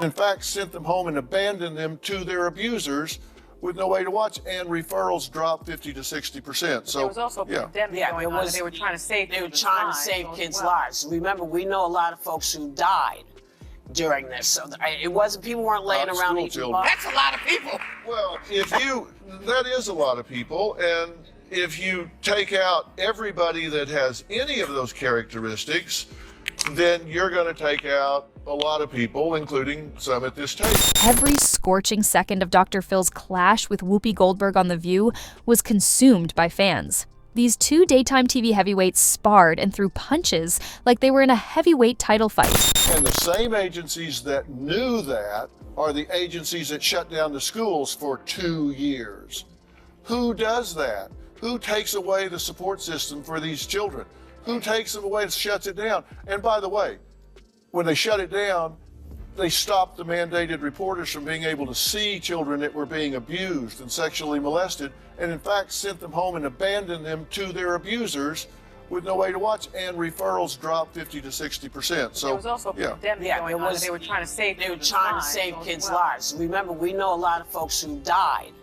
in fact, sent them home and abandoned them to their abusers with no way to watch, and referrals dropped 50 to 60%. So there was also a pandemic going on, and they were trying to save kids' lives. Remember, we know a lot of folks who died during this, so it wasn't, people weren't laying around eating bugs. That's a lot of people. Well, that is a lot of people, and if you take out everybody that has any of those characteristics, then you're going to take out a lot of people, including some at this table. Every scorching second of Dr. Phil's clash with Whoopi Goldberg on The View was consumed by fans. These two daytime TV heavyweights sparred and threw punches like they were in a heavyweight title fight. And the same agencies that knew that are the agencies that shut down the schools for 2 years. Who does that? Who takes away the support system for these children? Who takes them away and shuts it down? And by the way, when they shut it down, they stopped the mandated reporters from being able to see children that were being abused and sexually molested, and in fact sent them home and abandoned them to their abusers with no way to watch, and referrals dropped 50 to 60%. So there was also a pandemic going on, and they were trying to save kids' lives. Remember, we know a lot of folks who died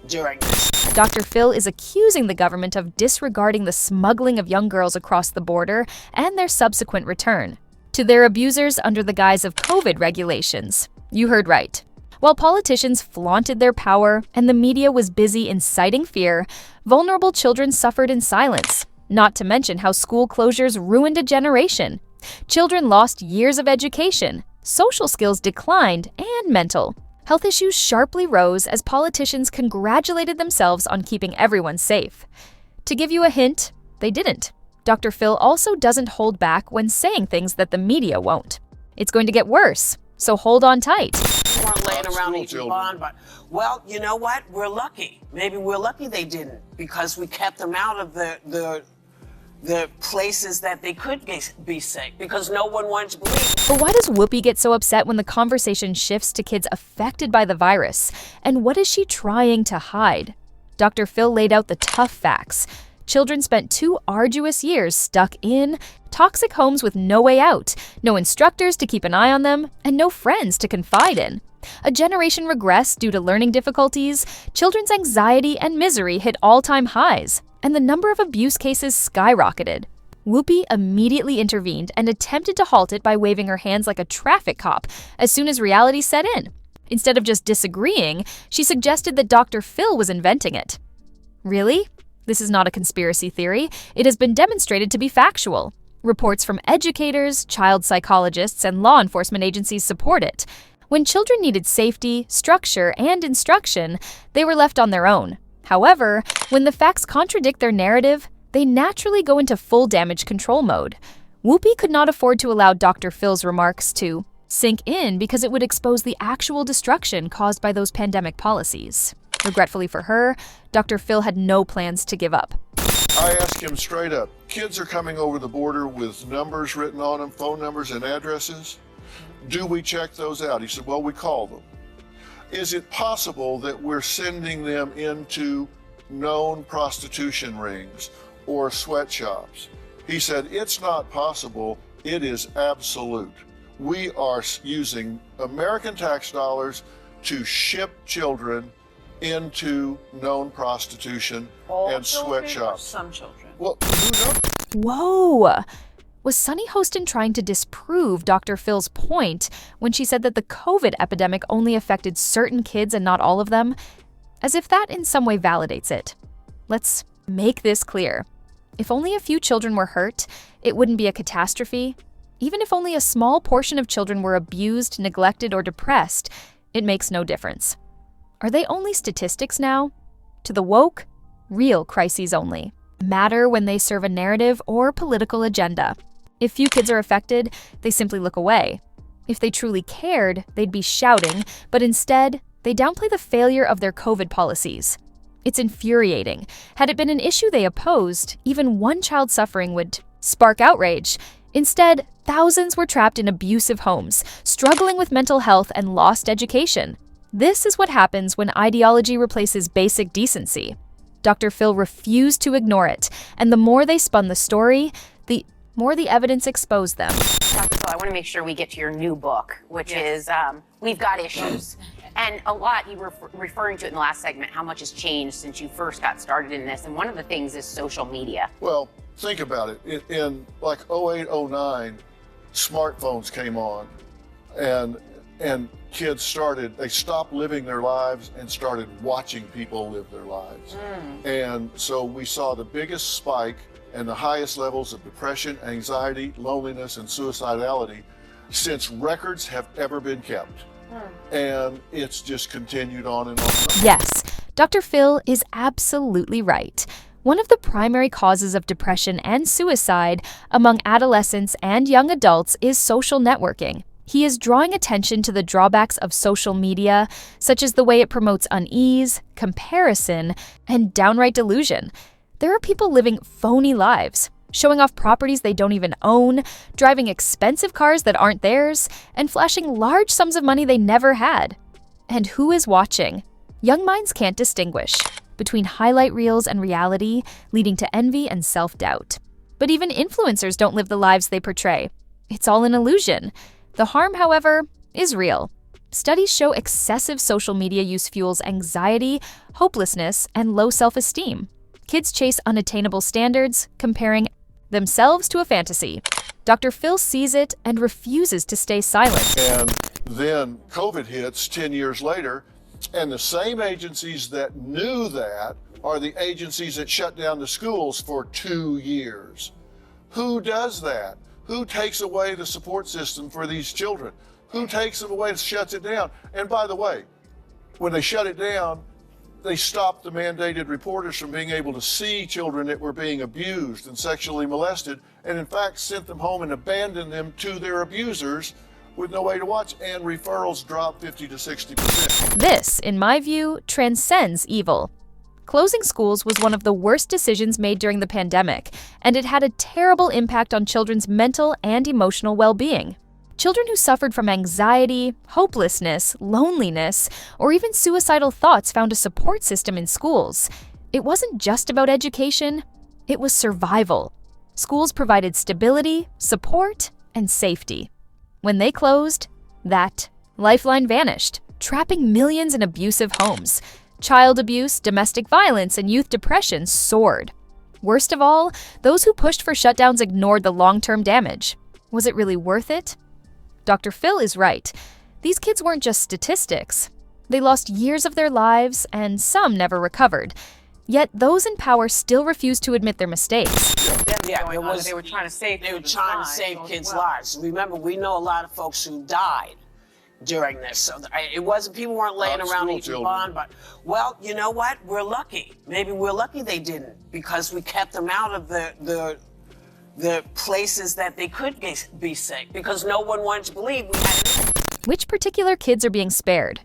during this. Dr. Phil is accusing the government of disregarding the smuggling of young girls across the border and their subsequent return to their abusers under the guise of COVID regulations. You heard right. While politicians flaunted their power and the media was busy inciting fear, vulnerable children suffered in silence, not to mention how school closures ruined a generation. Children lost years of education, social skills declined, and mental health issues sharply rose as politicians congratulated themselves on keeping everyone safe. To give you a hint, they didn't. Dr. Phil also doesn't hold back when saying things that the media won't. It's going to get worse, so hold on tight. They weren't laying around eating but well, you know what? We're lucky. Maybe we're lucky they didn't, because we kept them out of the places that they could be sick, because no one wanted to believe. But why does Whoopi get so upset when the conversation shifts to kids affected by the virus? And what is she trying to hide? Dr. Phil laid out the tough facts. Children spent 2 arduous years stuck in toxic homes with no way out, no instructors to keep an eye on them, and no friends to confide in. A generation regressed due to learning difficulties, children's anxiety and misery hit all-time highs, and the number of abuse cases skyrocketed. Whoopi immediately intervened and attempted to halt it by waving her hands like a traffic cop as soon as reality set in. Instead of just disagreeing, she suggested that Dr. Phil was inventing it. Really? This is not a conspiracy theory. It has been demonstrated to be factual. Reports from educators, child psychologists, and law enforcement agencies support it. When children needed safety, structure, and instruction, they were left on their own. However, when the facts contradict their narrative, they naturally go into full damage control mode. Whoopi could not afford to allow Dr. Phil's remarks to sink in because it would expose the actual destruction caused by those pandemic policies. Regretfully for her, Dr. Phil had no plans to give up. I asked him straight up, kids are coming over the border with numbers written on them, phone numbers and addresses. Do we check those out? He said, well, we call them. Is it possible that we're sending them into known prostitution rings or sweatshops? He said, it's not possible, it is absolute. We are using American tax dollars to ship children into known prostitution and sweatshops. Some children. Well, who knows? Whoa! Was Sunny Hostin trying to disprove Dr. Phil's point when she said that the COVID epidemic only affected certain kids and not all of them? As if that in some way validates it. Let's make this clear. If only a few children were hurt, it wouldn't be a catastrophe. Even if only a small portion of children were abused, neglected, or depressed, it makes no difference. Are they only statistics now? To the woke, real crises only matter when they serve a narrative or political agenda. If few kids are affected, they simply look away. If they truly cared, they'd be shouting, but instead, they downplay the failure of their COVID policies. It's infuriating. Had it been an issue they opposed, even one child suffering would spark outrage. Instead, thousands were trapped in abusive homes, struggling with mental health and lost education. This is what happens when ideology replaces basic decency. Dr. Phil refused to ignore it, and the more they spun the story, the more the evidence exposed them. Dr. Phil, I want to make sure we get to your new book, which is We've Got Issues. And a lot, you were referring to it in the last segment, how much has changed since you first got started in this. And one of the things is social media. Well, think about it. In like 08, 09, smartphones came on, and kids they stopped living their lives and started watching people live their lives. And so we saw the biggest spike and the highest levels of depression, anxiety, loneliness, and suicidality since records have ever been kept. And it's just continued on and on. Yes, Dr. Phil is absolutely right. One of the primary causes of depression and suicide among adolescents and young adults is social networking. He is drawing attention to the drawbacks of social media, such as the way it promotes unease, comparison, and downright delusion. There are people living phony lives, showing off properties they don't even own, driving expensive cars that aren't theirs, and flashing large sums of money they never had. And who is watching? Young minds can't distinguish between highlight reels and reality, leading to envy and self-doubt. But even influencers don't live the lives they portray. It's all an illusion. The harm, however, is real. Studies show excessive social media use fuels anxiety, hopelessness, and low self-esteem. Kids chase unattainable standards, comparing themselves to a fantasy. Dr. Phil sees it and refuses to stay silent. And then COVID hits 10 years later, and the same agencies that knew that are the agencies that shut down the schools for 2 years. Who does that? Who takes away the support system for these children? Who takes them away and shuts it down? And by the way, when they shut it down, they stopped the mandated reporters from being able to see children that were being abused and sexually molested, and in fact sent them home and abandoned them to their abusers with no way to watch, and referrals dropped 50 to 60%. This, in my view, transcends evil. Closing schools was one of the worst decisions made during the pandemic, and it had a terrible impact on children's mental and emotional well-being. Children who suffered from anxiety, hopelessness, loneliness, or even suicidal thoughts found a support system in schools. It wasn't just about education, it was survival. Schools provided stability, support, and safety. When they closed, that lifeline vanished, trapping millions in abusive homes. Child abuse, domestic violence, and youth depression soared. Worst of all, those who pushed for shutdowns ignored the long-term damage. Was it really worth it? Dr. Phil is right. These kids weren't just statistics. They lost years of their lives, and some never recovered. Yet those in power still refuse to admit their mistakes. They were trying to save kids' lives. Remember, we know a lot of folks who died during this. So it wasn't, people weren't laying around eating bond, but, well, you know what? We're lucky. Maybe we're lucky they didn't, because we kept them out of the places that they could be safe, because no one wanted to believe we had it. Which particular kids are being spared?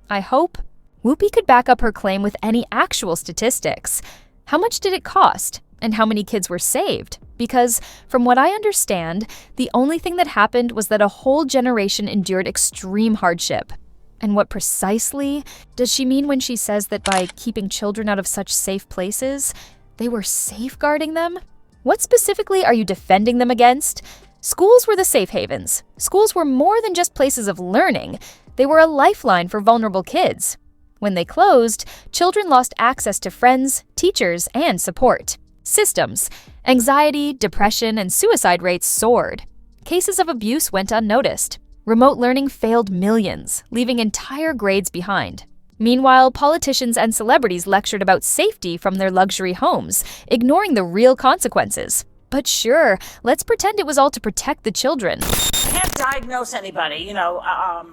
I hope Whoopi could back up her claim with any actual statistics. How much did it cost? And how many kids were saved? Because, from what I understand, the only thing that happened was that a whole generation endured extreme hardship. And what precisely does she mean when she says that by keeping children out of such safe places, they were safeguarding them? What specifically are you defending them against? Schools were the safe havens. Schools were more than just places of learning. They were a lifeline for vulnerable kids. When they closed, children lost access to friends, teachers, and support. Systems. Anxiety, depression, and suicide rates soared. Cases of abuse went unnoticed. Remote learning failed millions, leaving entire grades behind. Meanwhile, politicians and celebrities lectured about safety from their luxury homes, ignoring the real consequences. But sure, let's pretend it was all to protect the children. You can't diagnose anybody,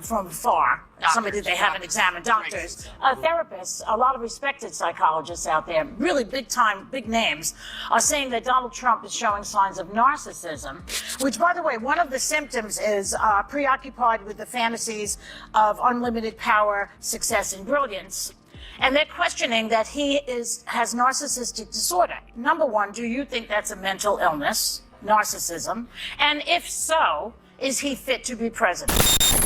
from afar. Somebody they haven't examined. Doctors, therapists, a lot of respected psychologists out there, really big names, are saying that Donald Trump is showing signs of narcissism, which, by the way, one of the symptoms is preoccupied with the fantasies of unlimited power, success, and brilliance. And they're questioning that he has narcissistic disorder. Number one, do you think that's a mental illness, narcissism? And if so, is he fit to be president?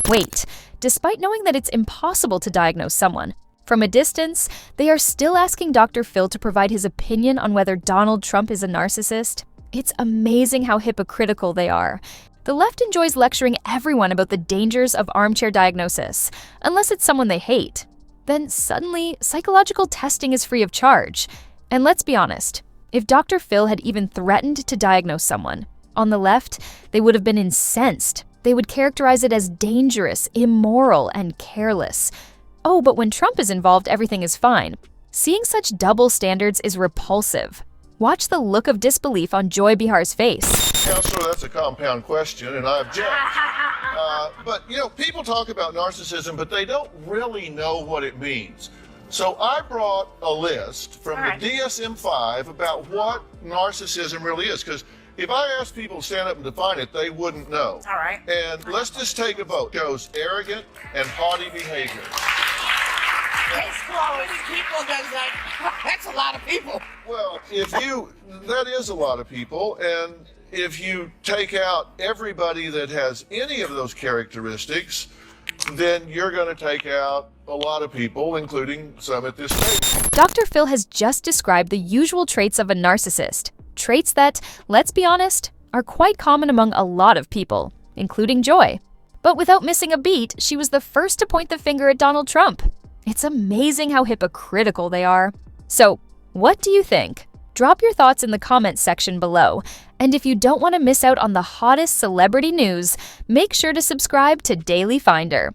Wait, despite knowing that it's impossible to diagnose someone, from a distance, they are still asking Dr. Phil to provide his opinion on whether Donald Trump is a narcissist. It's amazing how hypocritical they are. The left enjoys lecturing everyone about the dangers of armchair diagnosis, unless it's someone they hate. Then suddenly, psychological testing is free of charge. And let's be honest, if Dr. Phil had even threatened to diagnose someone, on the left, they would have been incensed. They would characterize it as dangerous, immoral, and careless. Oh, but when Trump is involved, everything is fine. Seeing such double standards is repulsive. Watch the look of disbelief on Joy Bihar's face. Counselor, that's a compound question, and I object. But, people talk about narcissism, but they don't really know what it means. So I brought a list from the DSM-5 about what narcissism really is, because if I asked people to stand up and define it, they wouldn't know. All right. And let's just take a vote. It goes arrogant and haughty behavior. People does that. That's a lot of people. Well, that is a lot of people, and if you take out everybody that has any of those characteristics, then you're going to take out a lot of people, including some at this table. Dr. Phil has just described the usual traits of a narcissist. Traits that, let's be honest, are quite common among a lot of people, including Joy. But without missing a beat, she was the first to point the finger at Donald Trump. It's amazing how hypocritical they are. So, what do you think? Drop your thoughts in the comments section below. And if you don't want to miss out on the hottest celebrity news, make sure to subscribe to Daily Finder.